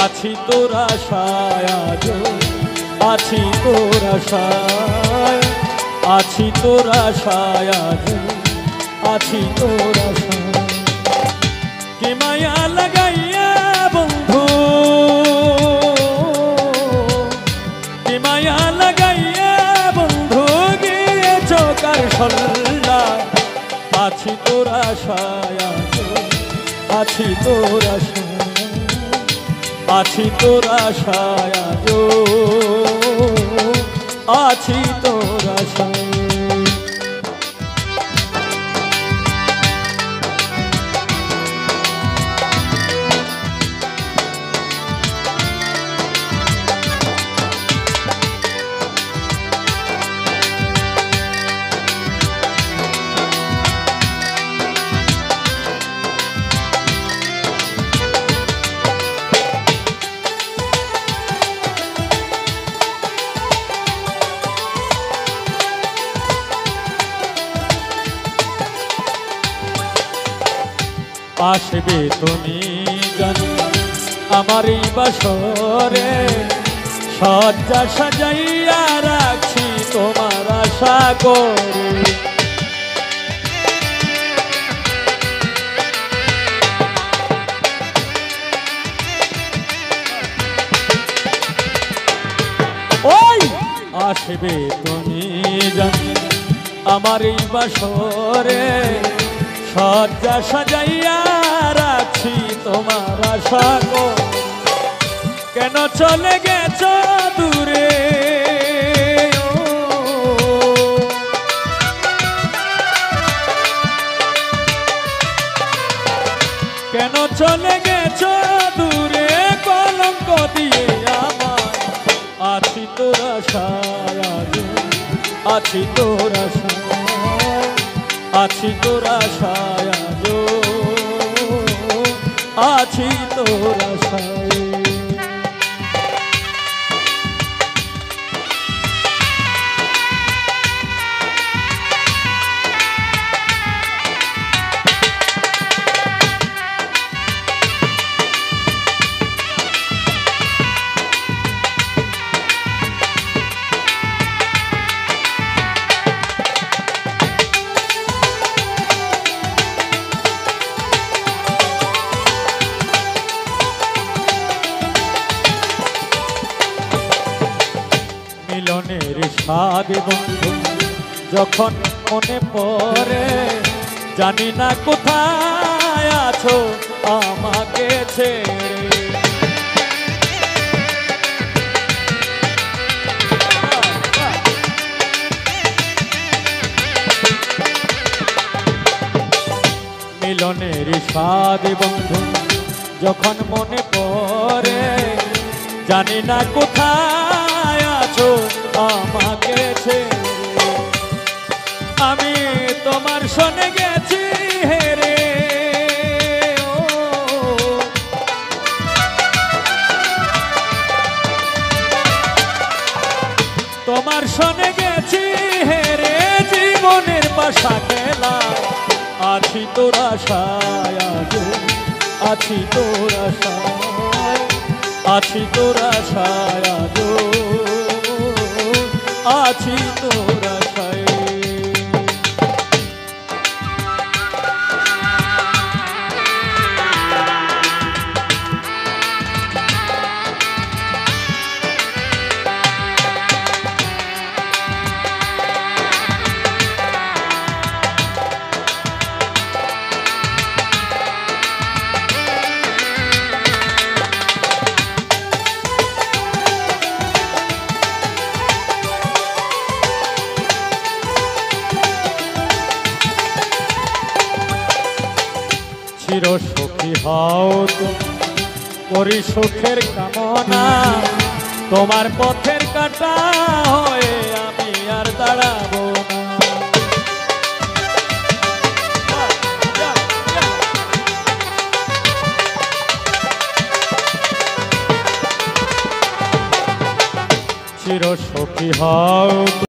আছি তোর আশায় আজো, আছি তোর আশায়, আছি তোর আশায় আজো, আছি তোর আশায়। কি মায়া লাগাইয়া বন্ধু, কি মায়া লাগাইয়া বন্ধু গিয়েছ কার সল্লায়। আছি তোর আশায় আজো, আছি তোর আশায়, আছি তোর আশায় আজো, আছি তোর আশায়। আসবে তুমি জানি আমার এই বাসরে, সজ্জা সাজাইয়া রাখছি তোমার আশা করে। ওই আসবে তুমি জানি আমার এই বাসরে, সজ্জা সাজাইয়া রাখছি তোমার আশা করে। কেন চলে গেছ দূরে, কেন চলে গেছ দূরে কলঙ্ক দিয়ে আমার। আছি তোর আশায় আজো, আছি তোর আশায়, আছি তোর আশায় আজো, আছি তোর আশায়। মিলনের স্বাদ বন্ধু যখন মনে পড়ে, জানি না কোথায় আছো আমাকে ছেড়ে। মিলনের স্বাদ বন্ধু যখন মনে পড়ে, জানি না কোথায় আছো আমাকে ছেড়ে। আমি তোমার শোনে গেছি হেরে, তোমার শোনে গেছি হেরে জীবনের পাশা খেলা। আছি তোর আশায় আজো, আছি তোর আশায়, আছি তোর আশায় আজো, আছি তোর আশায়। চির সুখী হও তুমি, করি সুখের কামনা। তোমার পথের কাঁটা হয়ে আমি আর দাঁড়াবো না। চির সুখী হও।